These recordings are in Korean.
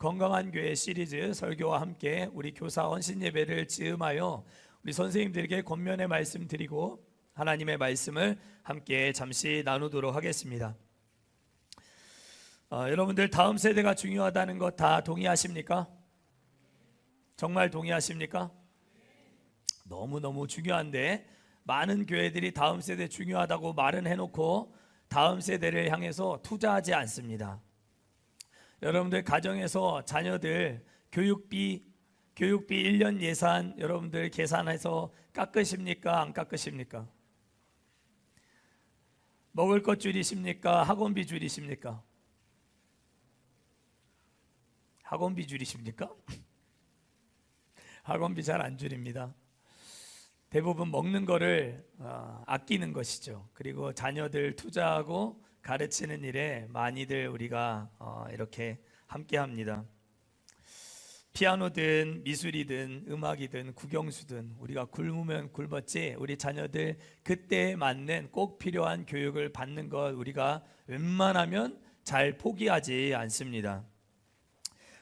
건강한 교회 시리즈 설교와 함께 우리 교사 헌신 예배를 즈음하여 우리 선생님들에게 권면의 말씀 드리고 하나님의 말씀을 함께 잠시 나누도록 하겠습니다. 여러분들 다음 세대가 중요하다는 것 다 동의하십니까? 정말 동의하십니까? 너무너무 중요한데 많은 교회들이 다음 세대 중요하다고 말은 해놓고 다음 세대를 향해서 투자하지 않습니다. 여러분들 가정에서 자녀들 교육비 1년 예산 여러분들 계산해서 깎으십니까? 안 깎으십니까? 먹을 것 줄이십니까? 학원비 줄이십니까? 학원비 줄이십니까? 학원비 잘 안 줄입니다. 대부분 먹는 거를 아끼는 것이죠. 그리고 자녀들 투자하고 가르치는 일에 많이들 우리가 이렇게 함께 합니다. 피아노든 미술이든 음악이든 국영수든 우리가 굶으면 굶었지 우리 자녀들 그때에 맞는 꼭 필요한 교육을 받는 것 우리가 웬만하면 잘 포기하지 않습니다.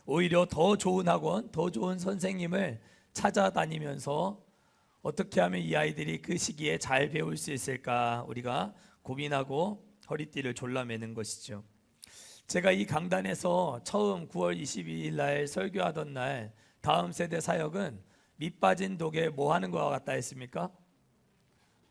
오히려 더 좋은 학원, 더 좋은 선생님을 찾아다니면서 어떻게 하면 이 아이들이 그 시기에 잘 배울 수 있을까 우리가 고민하고 허리띠를 졸라매는 것이죠. 제가 이 강단에서 처음 9월 22일 날 설교하던 날 다음 세대 사역은 밑 빠진 독에 뭐 하는 것 같다 했습니까?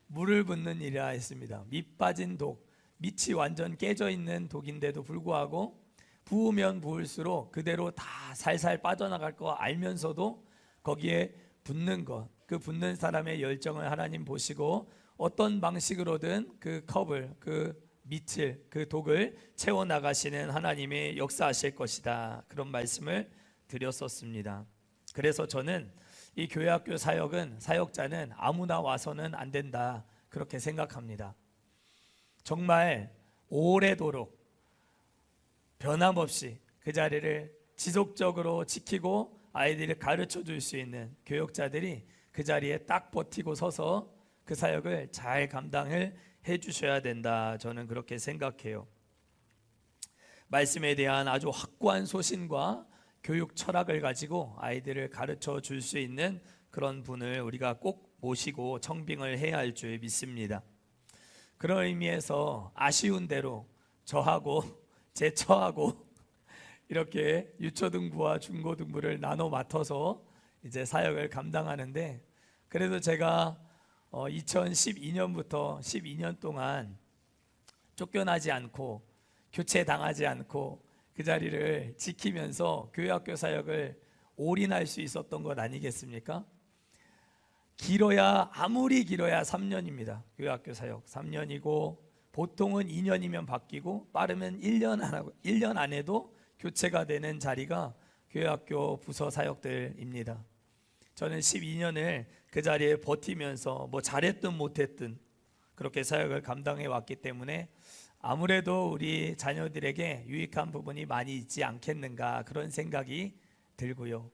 물을 붓는 일이라 했습니다. 밑 빠진 독, 밑이 완전 깨져 있는 독인데도 불구하고 부으면 부을수록 그대로 다 살살 빠져나갈 거 알면서도 거기에 붓는 것, 그 붓는 사람의 열정을 하나님 보시고 어떤 방식으로든 그 컵을, 그 밑을, 그 독을 채워나가시는 하나님의 역사하실 것이다. 그런 말씀을 드렸었습니다. 그래서 저는 이 교회학교 사역은 사역자는 아무나 와서는 안 된다. 그렇게 생각합니다. 정말 오래도록 변함없이 그 자리를 지속적으로 지키고 아이들을 가르쳐 줄 수 있는 교역자들이 그 자리에 딱 버티고 서서 그 사역을 잘 감당을 해 주셔야 된다. 저는 그렇게 생각해요. 말씀에 대한 아주 확고한 소신과 교육 철학을 가지고 아이들을 가르쳐 줄 수 있는 그런 분을 우리가 꼭 모시고 청빙을 해야 할 줄 믿습니다. 그런 의미에서 아쉬운 대로 저하고 제 처하고 이렇게 유초등부와 중고등부를 나눠 맡아서 이제 사역을 감당하는데 그래도 제가 2012년부터 12년 동안 쫓겨나지 않고 교체당하지 않고 그 자리를 지키면서 교회학교 사역을 올인할 수 있었던 것 아니겠습니까? 아무리 길어야 3년입니다. 교회학교 사역 3년이고 보통은 2년이면 바뀌고 빠르면 1년 안에도 교체가 되는 자리가 교회학교 부서 사역들입니다. 저는 12년을 그 자리에 버티면서 뭐 잘했든 못했든 그렇게 사역을 감당해 왔기 때문에 아무래도 우리 자녀들에게 유익한 부분이 많이 있지 않겠는가 그런 생각이 들고요.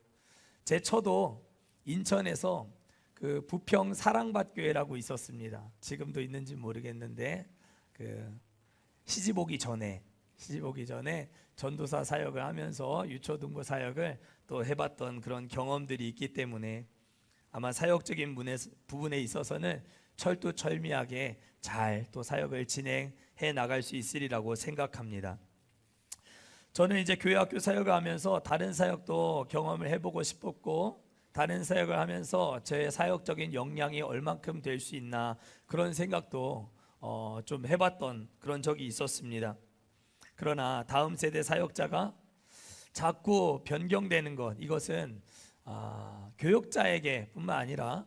제 처도 인천에서 그 부평 사랑밭교회라고 있었습니다. 지금도 있는지 모르겠는데 시집 오기 전에 전도사 사역을 하면서 유초등부 사역을 또 해봤던 그런 경험들이 있기 때문에 아마 사역적인 부분에 있어서는 철두철미하게 잘 또 사역을 진행해 나갈 수 있으리라고 생각합니다. 저는 이제 교회학교 사역을 하면서 다른 사역도 경험을 해보고 싶었고 다른 사역을 하면서 제 사역적인 역량이 얼만큼 될 수 있나 그런 생각도 좀 해봤던 그런 적이 있었습니다. 그러나 다음 세대 사역자가 자꾸 변경되는 것 이것은 교역자에게 뿐만 아니라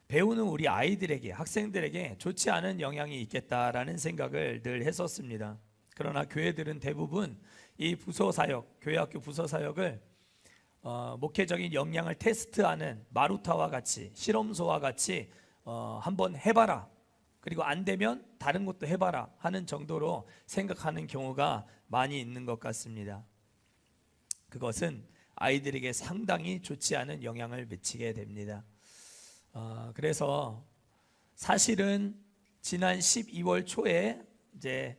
배우는 우리 아이들에게 학생들에게 좋지 않은 영향이 있겠다라는 생각을 늘 했었습니다. 그러나 교회들은 대부분 이 부서사역 교회학교 부서사역을 목회적인 역량을 테스트하는 마루타와 같이 실험소와 같이 한번 해봐라 그리고 안 되면 다른 것도 해봐라 하는 정도로 생각하는 경우가 많이 있는 것 같습니다. 그것은 아이들에게 상당히 좋지 않은 영향을 미치게 됩니다. 그래서 사실은 지난 12월 초에 이제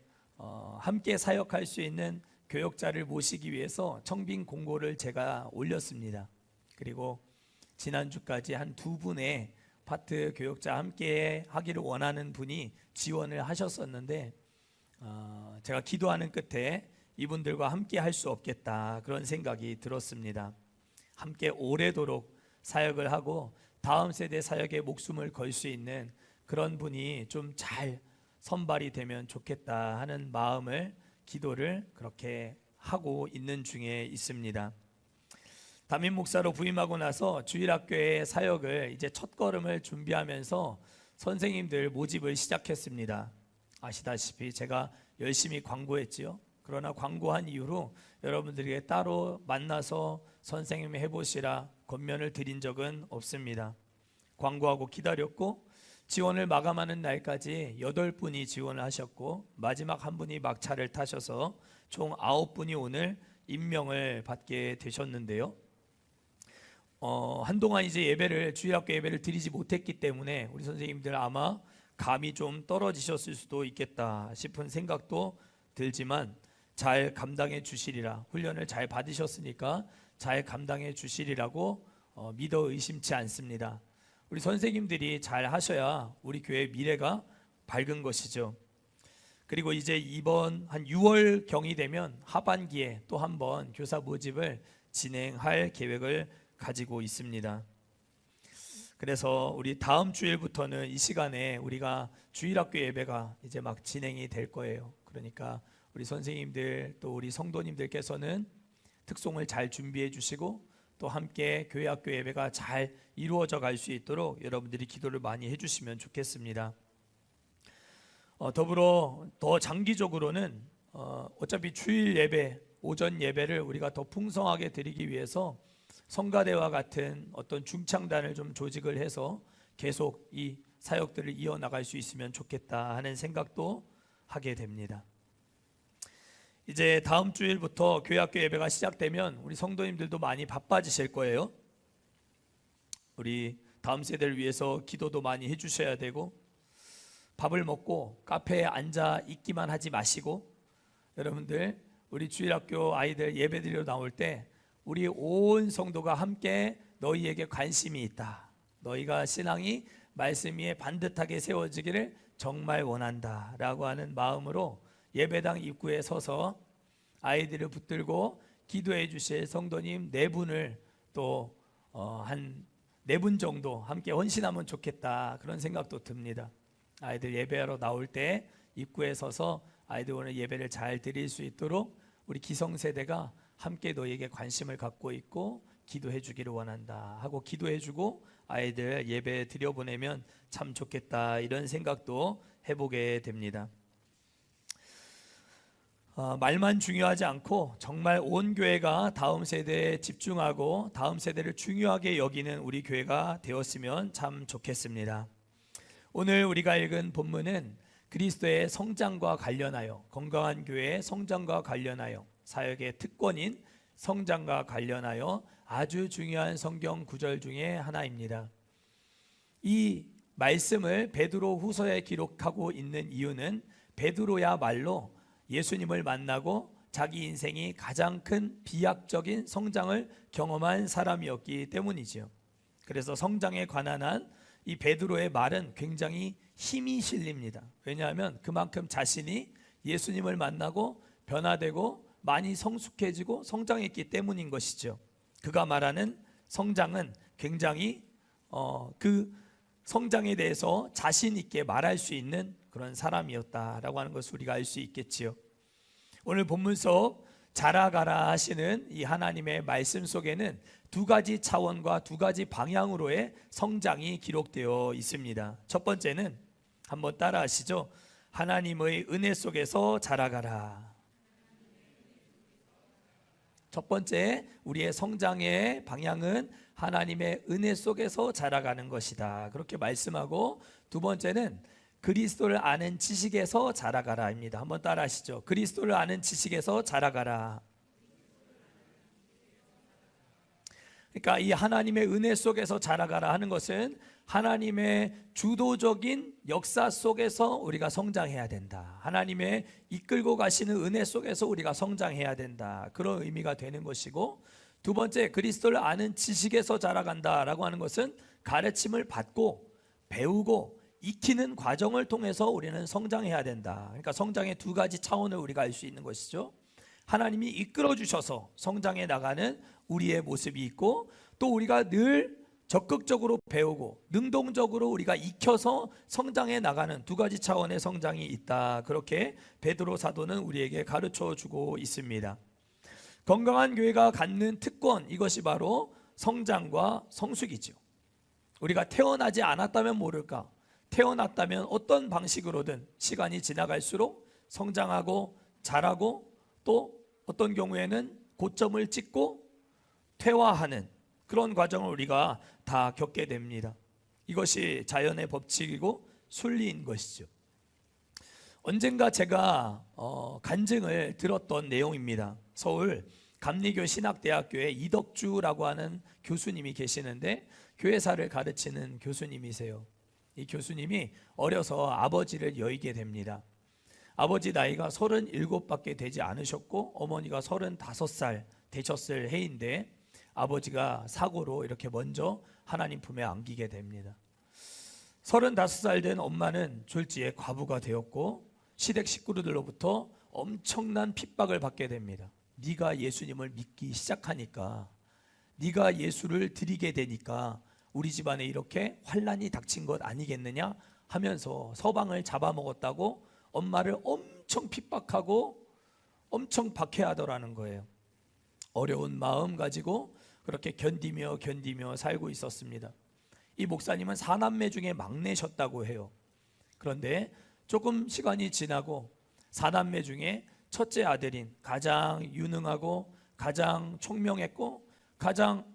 함께 사역할 수 있는 교역자를 모시기 위해서 청빙 공고를 제가 올렸습니다. 그리고 지난주까지 한 두 분의 파트 교역자 함께 하기를 원하는 분이 지원을 하셨었는데 제가 기도하는 끝에 이분들과 함께 할 수 없겠다 그런 생각이 들었습니다. 함께 오래도록 사역을 하고 다음 세대 사역에 목숨을 걸 수 있는 그런 분이 좀 잘 선발이 되면 좋겠다 하는 마음을 기도를 그렇게 하고 있는 중에 있습니다. 담임 목사로 부임하고 나서 주일학교의 사역을 이제 첫걸음을 준비하면서 선생님들 모집을 시작했습니다. 아시다시피 제가 열심히 광고했지요. 그러나 광고한 이후로 여러분들에게 따로 만나서 선생님 해보시라 권면을 드린 적은 없습니다. 광고하고 기다렸고 지원을 마감하는 날까지 8분이 지원을 하셨고 마지막 한 분이 막차를 타셔서 총 9분이 오늘 임명을 받게 되셨는데요. 한동안 이제 주일학교 예배를 드리지 못했기 때문에 우리 선생님들 아마 감이 좀 떨어지셨을 수도 있겠다 싶은 생각도 들지만 잘 감당해 주시리라, 훈련을 잘 받으셨으니까 잘 감당해 주시리라고 믿어 의심치 않습니다. 우리 선생님들이 잘 하셔야 우리 교회 미래가 밝은 것이죠. 그리고 이제 이번 한 6월 경이 되면 하반기에 또 한 번 교사 모집을 진행할 계획을 가지고 있습니다. 그래서 우리 다음 주일부터는 이 시간에 우리가 주일학교 예배가 이제 막 진행이 될 거예요. 그러니까 우리 선생님들 또 우리 성도님들께서는 특송을 잘 준비해 주시고 또 함께 교회 학교 예배가 잘 이루어져 갈 수 있도록 여러분들이 기도를 많이 해주시면 좋겠습니다. 더불어 더 장기적으로는 어차피 주일 예배, 오전 예배를 우리가 더 풍성하게 드리기 위해서 성가대와 같은 어떤 중창단을 좀 조직을 해서 계속 이 사역들을 이어나갈 수 있으면 좋겠다 하는 생각도 하게 됩니다. 이제 다음 주일부터 교회학교 예배가 시작되면 우리 성도님들도 많이 바빠지실 거예요. 우리 다음 세대를 위해서 기도도 많이 해주셔야 되고 밥을 먹고 카페에 앉아 있기만 하지 마시고 여러분들 우리 주일학교 아이들 예배드리러 나올 때 우리 온 성도가 함께 너희에게 관심이 있다. 너희가 신앙이 말씀 위에 반듯하게 세워지기를 정말 원한다 라고 하는 마음으로 예배당 입구에 서서 아이들을 붙들고 기도해 주실 성도님 4분을 또 한 4분 정도 함께 헌신하면 좋겠다 그런 생각도 듭니다. 아이들 예배하러 나올 때 입구에 서서 아이들 오늘 예배를 잘 드릴 수 있도록 우리 기성세대가 함께 너희에게 관심을 갖고 있고 기도해 주기를 원한다 하고 기도해 주고 아이들 예배 드려보내면 참 좋겠다 이런 생각도 해보게 됩니다. 말만 중요하지 않고 정말 온 교회가 다음 세대에 집중하고 다음 세대를 중요하게 여기는 우리 교회가 되었으면 참 좋겠습니다. 오늘 우리가 읽은 본문은 그리스도의 성장과 관련하여 건강한 교회의 성장과 관련하여 사역의 특권인 성장과 관련하여 아주 중요한 성경 구절 중에 하나입니다. 이 말씀을 베드로 후서에 기록하고 있는 이유는 베드로야말로 예수님을 만나고 자기 인생이 가장 큰 비약적인 성장을 경험한 사람이었기 때문이죠. 그래서 성장에 관한 한 이 베드로의 말은 굉장히 힘이 실립니다. 왜냐하면 그만큼 자신이 예수님을 만나고 변화되고 많이 성숙해지고 성장했기 때문인 것이죠. 그가 말하는 성장은 굉장히 그 성장에 대해서 자신 있게 말할 수 있는 그런 사람이었다라고 하는 것을 우리가 알 수 있겠지요. 오늘 본문 속 자라가라 하시는 이 하나님의 말씀 속에는 2가지 차원과 2가지 방향으로의 성장이 기록되어 있습니다. 첫 번째는 한번 따라 하시죠. 하나님의 은혜 속에서 자라가라. 첫 번째 우리의 성장의 방향은 하나님의 은혜 속에서 자라가는 것이다 그렇게 말씀하고, 두 번째는 그리스도를 아는 지식에서 자라가라입니다. 한번 따라 하시죠. 그리스도를 아는 지식에서 자라가라. 그러니까 이 하나님의 은혜 속에서 자라가라 하는 것은 하나님의 주도적인 역사 속에서 우리가 성장해야 된다. 하나님의 이끌고 가시는 은혜 속에서 우리가 성장해야 된다. 그런 의미가 되는 것이고, 두 번째, 그리스도를 아는 지식에서 자라간다라고 하는 것은 가르침을 받고 배우고 익히는 과정을 통해서 우리는 성장해야 된다. 그러니까 성장의 두 가지 차원을 우리가 알 수 있는 것이죠. 하나님이 이끌어 주셔서 성장해 나가는 우리의 모습이 있고, 또 우리가 늘 적극적으로 배우고 능동적으로 우리가 익혀서 성장해 나가는 두 가지 차원의 성장이 있다. 그렇게 베드로 사도는 우리에게 가르쳐 주고 있습니다. 건강한 교회가 갖는 특권, 이것이 바로 성장과 성숙이죠. 우리가 태어나지 않았다면 모를까, 태어났다면 어떤 방식으로든 시간이 지나갈수록 성장하고 자라고, 또 어떤 경우에는 고점을 찍고 퇴화하는 그런 과정을 우리가 다 겪게 됩니다. 이것이 자연의 법칙이고 순리인 것이죠. 언젠가 제가 간증을 들었던 내용입니다. 서울 감리교 신학대학교에 이덕주라고 하는 교수님이 계시는데, 교회사를 가르치는 교수님이세요. 이 교수님이 어려서 아버지를 여의게 됩니다. 아버지 나이가 37밖에 되지 않으셨고 어머니가 35살 되셨을 해인데, 아버지가 사고로 이렇게 먼저 하나님 품에 안기게 됩니다. 35살 된 엄마는 졸지에 과부가 되었고, 시댁 식구들로부터 엄청난 핍박을 받게 됩니다. 네가 예수님을 믿기 시작하니까, 네가 예수를 드리게 되니까 우리 집안에 이렇게 환난이 닥친 것 아니겠느냐 하면서 서방을 잡아먹었다고 엄마를 엄청 핍박하고 엄청 박해하더라는 거예요. 어려운 마음 가지고 그렇게 견디며 살고 있었습니다. 이 목사님은 4남매 중에 막내셨다고 해요. 그런데 조금 시간이 지나고 4남매 중에 첫째 아들인, 가장 유능하고 가장 총명했고 가장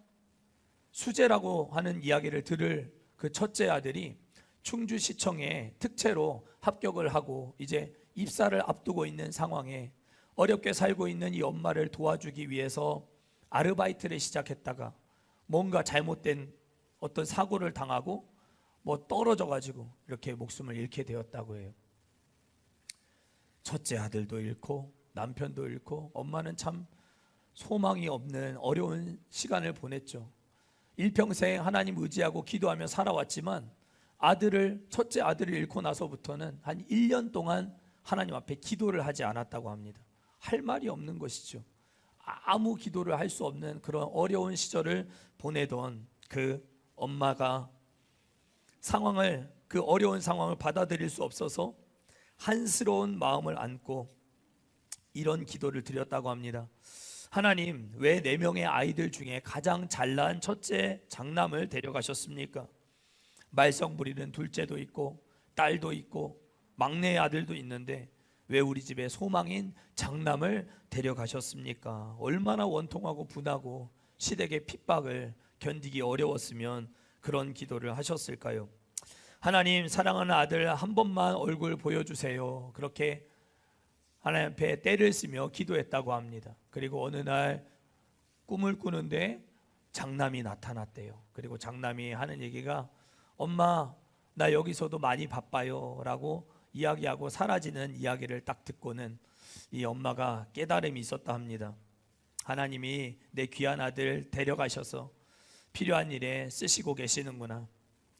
수재라고 하는 이야기를 들을 그 첫째 아들이 충주시청에 특채로 합격을 하고 이제 입사를 앞두고 있는 상황에 어렵게 살고 있는 이 엄마를 도와주기 위해서 아르바이트를 시작했다가 뭔가 잘못된 어떤 사고를 당하고 떨어져 가지고 이렇게 목숨을 잃게 되었다고 해요. 첫째 아들도 잃고 남편도 잃고 엄마는 참 소망이 없는 어려운 시간을 보냈죠. 일평생 하나님 의지하고 기도하며 살아왔지만 첫째 아들을 잃고 나서부터는 한 1년 동안 하나님 앞에 기도를 하지 않았다고 합니다. 할 말이 없는 것이죠. 아무 기도를 할 수 없는 그런 어려운 시절을 보내던 그 엄마가 그 어려운 상황을 받아들일 수 없어서 한스러운 마음을 안고 이런 기도를 드렸다고 합니다. 하나님, 왜 4명의 아이들 중에 가장 잘난 첫째 장남을 데려가셨습니까? 말썽 부리는 둘째도 있고 딸도 있고 막내 아들도 있는데 왜 우리 집에 소망인 장남을 데려가셨습니까? 얼마나 원통하고 분하고 시댁의 핍박을 견디기 어려웠으면 그런 기도를 하셨을까요? 하나님, 사랑하는 아들 한 번만 얼굴 보여주세요. 그렇게 하나님 앞에 때를 쓰며 기도했다고 합니다. 그리고 어느 날 꿈을 꾸는데 장남이 나타났대요. 그리고 장남이 하는 얘기가, 엄마, 나 여기서도 많이 바빠요 라고 이야기하고 사라지는 이야기를 딱 듣고는 이 엄마가 깨달음이 있었다 합니다. 하나님이 내 귀한 아들 데려가셔서 필요한 일에 쓰시고 계시는구나.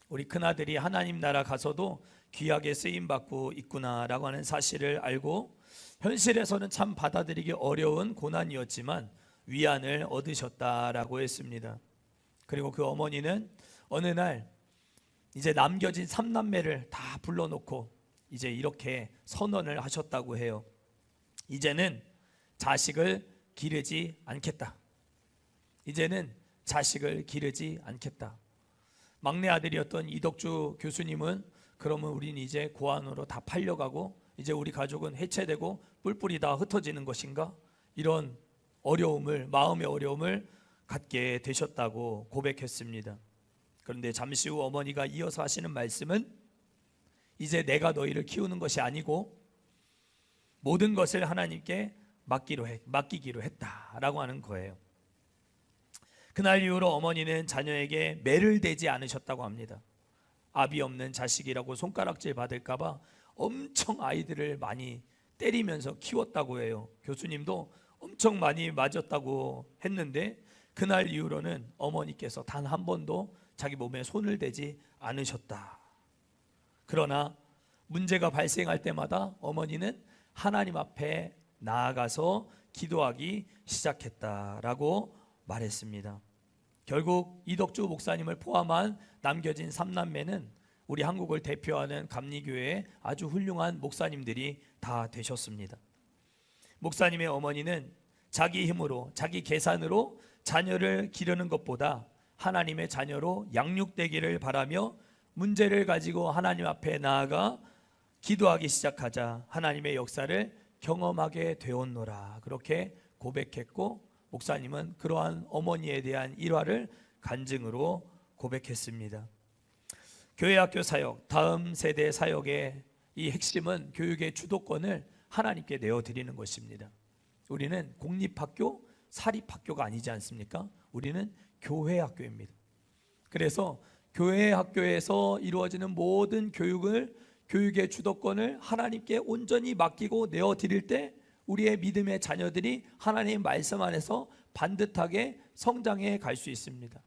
우리 큰아들이 하나님 나라 가서도 귀하게 쓰임받고 있구나 라고 하는 사실을 알고 현실에서는 참 받아들이기 어려운 고난이었지만 위안을 얻으셨다라고 했습니다. 그리고 그 어머니는 어느 날 이제 남겨진 3남매를 다 불러놓고 이제 이렇게 선언을 하셨다고 해요. 이제는 자식을 기르지 않겠다. 이제는 자식을 기르지 않겠다. 막내 아들이었던 이덕주 교수님은 그러면 우린 이제 고아원으로 다 팔려가고 이제 우리 가족은 해체되고 뿔뿔이 다 흩어지는 것인가? 이런 마음의 어려움을 갖게 되셨다고 고백했습니다. 그런데 잠시 후 어머니가 이어서 하시는 말씀은 이제 내가 너희를 키우는 것이 아니고 모든 것을 하나님께 맡기기로 했다라고 하는 거예요. 그날 이후로 어머니는 자녀에게 매를 대지 않으셨다고 합니다. 아비 없는 자식이라고 손가락질 받을까봐 엄청 아이들을 많이 때리면서 키웠다고 해요. 교수님도 엄청 많이 맞았다고 했는데 그날 이후로는 어머니께서 단 한 번도 자기 몸에 손을 대지 않으셨다. 그러나 문제가 발생할 때마다 어머니는 하나님 앞에 나아가서 기도하기 시작했다라고 말했습니다. 결국 이덕주 목사님을 포함한 남겨진 3남매는 우리 한국을 대표하는 감리교회의 아주 훌륭한 목사님들이 다 되셨습니다. 목사님의 어머니는 자기 힘으로, 자기 계산으로 자녀를 기르는 것보다 하나님의 자녀로 양육되기를 바라며 문제를 가지고 하나님 앞에 나아가 기도하기 시작하자 하나님의 역사를 경험하게 되었노라, 그렇게 고백했고, 목사님은 그러한 어머니에 대한 일화를 간증으로 고백했습니다. 교회학교 사역, 다음 세대 사역의 이 핵심은 교육의 주도권을 하나님께 내어드리는 것입니다. 우리는 공립학교, 사립학교가 아니지 않습니까? 우리는 교회학교입니다. 그래서 교회학교에서 이루어지는 모든 교육의 주도권을 하나님께 온전히 맡기고 내어드릴 때 우리의 믿음의 자녀들이 하나님의 말씀 안에서 반듯하게 성장해 갈 수 있습니다.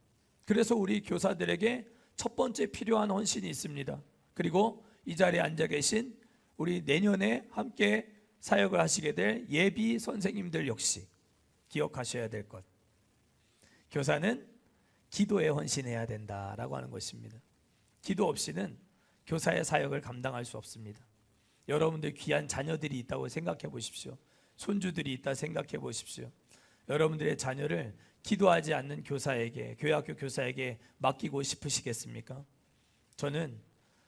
그래서 우리 교사들에게 첫 번째 필요한 헌신이 있습니다. 그리고 이 자리에 앉아 계신 우리 내년에 함께 사역을 하시게 될 예비 선생님들 역시 기억하셔야 될 것, 교사는 기도에 헌신해야 된다라고 하는 것입니다. 기도 없이는 교사의 사역을 감당할 수 없습니다. 여러분들 귀한 자녀들이 있다고 생각해 보십시오. 손주들이 있다 생각해 보십시오. 여러분들의 자녀를 기도하지 않는 교사에게, 교회학교 교사에게 맡기고 싶으시겠습니까? 저는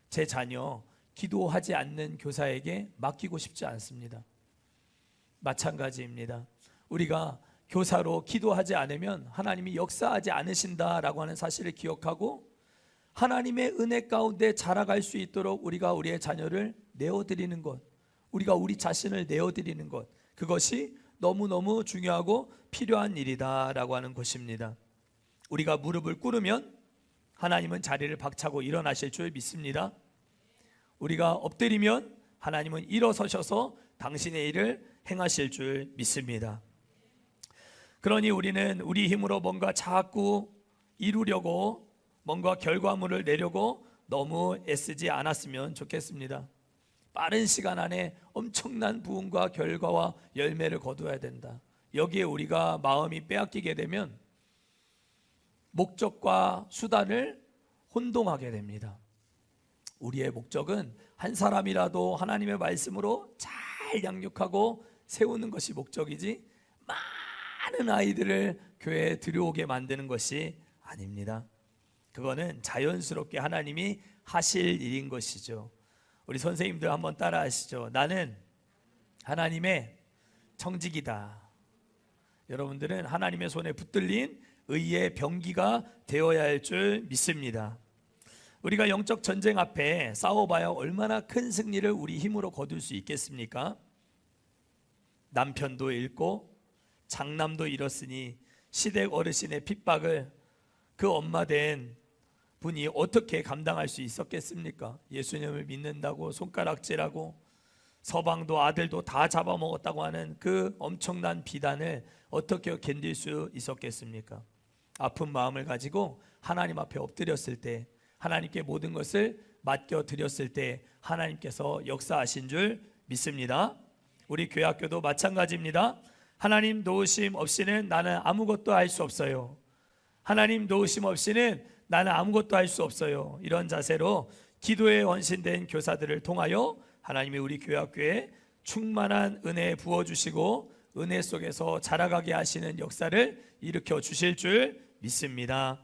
제 자녀 기도하지 않는 교사에게 맡기고 싶지 않습니다. 마찬가지입니다. 우리가 교사로 기도하지 않으면 하나님이 역사하지 않으신다라고 하는 사실을 기억하고 하나님의 은혜 가운데 자라갈 수 있도록 우리가 우리의 자녀를 내어드리는 것, 우리가 우리 자신을 내어드리는 것, 그것이 너무너무 중요하고 필요한 일이다라고 하는 것입니다. 우리가 무릎을 꿇으면 하나님은 자리를 박차고 일어나실 줄 믿습니다. 우리가 엎드리면 하나님은 일어서셔서 당신의 일을 행하실 줄 믿습니다. 그러니 우리는 우리 힘으로 뭔가 자꾸 이루려고, 뭔가 결과물을 내려고 너무 애쓰지 않았으면 좋겠습니다. 빠른 시간 안에 엄청난 부흥과 결과와 열매를 거두어야 된다. 여기에 우리가 마음이 빼앗기게 되면 목적과 수단을 혼동하게 됩니다. 우리의 목적은 한 사람이라도 하나님의 말씀으로 잘 양육하고 세우는 것이 목적이지 많은 아이들을 교회에 들여오게 만드는 것이 아닙니다. 그거는 자연스럽게 하나님이 하실 일인 것이죠. 우리 선생님들 한번 따라 하시죠. 나는 하나님의 청직이다. 여러분들은 하나님의 손에 붙들린 의의 병기가 되어야 할 줄 믿습니다. 우리가 영적 전쟁 앞에 싸워봐야 얼마나 큰 승리를 우리 힘으로 거둘 수 있겠습니까? 남편도 잃고 장남도 잃었으니 시댁 어르신의 핍박을 그 엄마 된 분이 어떻게 감당할 수 있었겠습니까? 예수님을 믿는다고 손가락질하고 서방도 아들도 다 잡아먹었다고 하는 그 엄청난 비단을 어떻게 견딜 수 있었겠습니까? 아픈 마음을 가지고 하나님 앞에 엎드렸을 때, 하나님께 모든 것을 맡겨드렸을 때 하나님께서 역사하신 줄 믿습니다. 우리 교회학교도 마찬가지입니다. 하나님 도우심 없이는 나는 아무것도 할 수 없어요. 하나님 도우심 없이는 나는 아무것도 할 수 없어요. 이런 자세로 기도에 헌신된 교사들을 통하여 하나님이 우리 교회학교에 충만한 은혜 부어주시고 은혜 속에서 자라가게 하시는 역사를 일으켜 주실 줄 믿습니다.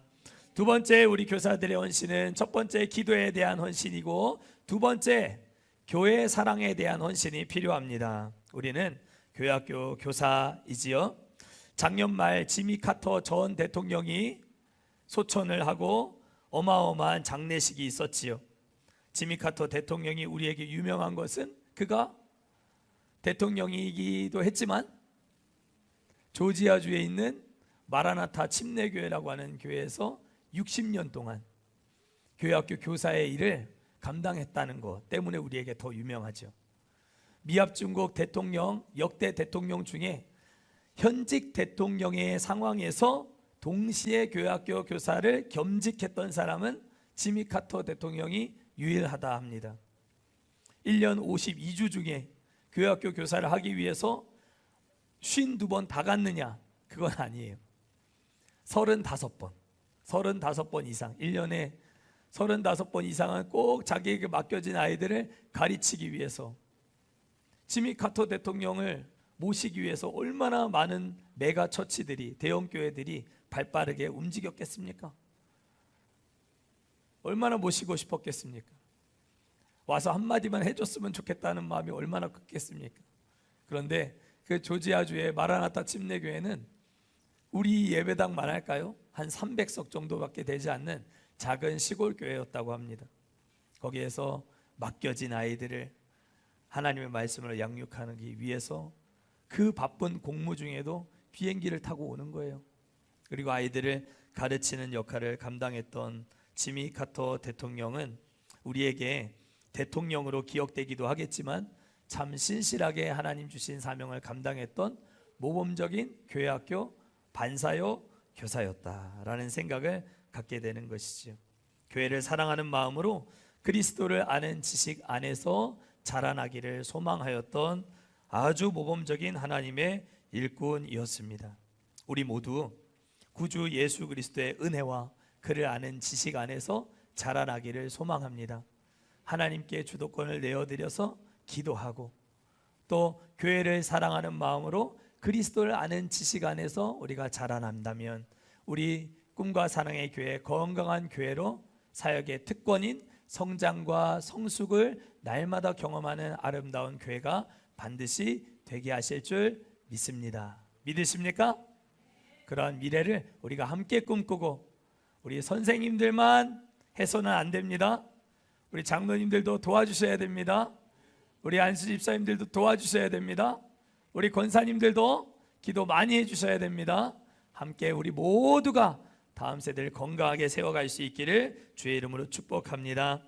두 번째 우리 교사들의 헌신은 첫 번째 기도에 대한 헌신이고 두 번째 교회 사랑에 대한 헌신이 필요합니다. 우리는 교회학교 교사이지요. 작년 말 지미 카터 전 대통령이 소천을 하고 어마어마한 장례식이 있었지요. 지미 카터 대통령이 우리에게 유명한 것은 그가 대통령이기도 했지만 조지아주에 있는 마라나타 침례교회라고 하는 교회에서 60년 동안 교회학교 교사의 일을 감당했다는 것 때문에 우리에게 더 유명하죠. 미합중국 대통령, 역대 대통령 중에 현직 대통령의 상황에서 동시에 교회학교 교사를 겸직했던 사람은 지미 카터 대통령이 유일하다 합니다. 1년 52주 중에 교회학교 교사를 하기 위해서 52번 다 갔느냐? 그건 아니에요. 35번 이상, 1년에 35번 이상은 꼭 자기에게 맡겨진 아이들을 가르치기 위해서, 지미 카터 대통령을 모시기 위해서 얼마나 많은 메가 처치들이, 대형 교회들이 발빠르게 움직였겠습니까? 얼마나 모시고 싶었겠습니까? 와서 한마디만 해줬으면 좋겠다는 마음이 얼마나 컸겠습니까? 그런데 그 조지아주의 마라나타 침례교회는 우리 예배당만 할까요? 한 300석 정도밖에 되지 않는 작은 시골 교회였다고 합니다. 거기에서 맡겨진 아이들을 하나님의 말씀으로 양육하기 위해서 그 바쁜 공무 중에도 비행기를 타고 오는 거예요. 그리고 아이들을 가르치는 역할을 감당했던 지미 카터 대통령은 우리에게 대통령으로 기억되기도 하겠지만 참 신실하게 하나님 주신 사명을 감당했던 모범적인 교회학교 반사요 교사였다라는 생각을 갖게 되는 것이죠. 교회를 사랑하는 마음으로 그리스도를 아는 지식 안에서 자라나기를 소망하였던 아주 모범적인 하나님의 일꾼이었습니다. 우리 모두 구주 예수 그리스도의 은혜와 그를 아는 지식 안에서 자라나기를 소망합니다. 하나님께 주도권을 내어드려서 기도하고 또 교회를 사랑하는 마음으로 그리스도를 아는 지식 안에서 우리가 자라난다면 우리 꿈과 사랑의 교회, 건강한 교회로 사역의 특권인 성장과 성숙을 날마다 경험하는 아름다운 교회가 반드시 되게 하실 줄 믿습니다. 믿으십니까? 그러한 미래를 우리가 함께 꿈꾸고, 우리 선생님들만 해서는 안 됩니다. 우리 장로님들도 도와주셔야 됩니다. 우리 안수 집사님들도 도와주셔야 됩니다. 우리 권사님들도 기도 많이 해주셔야 됩니다. 함께 우리 모두가 다음 세대를 건강하게 세워갈 수 있기를 주의 이름으로 축복합니다.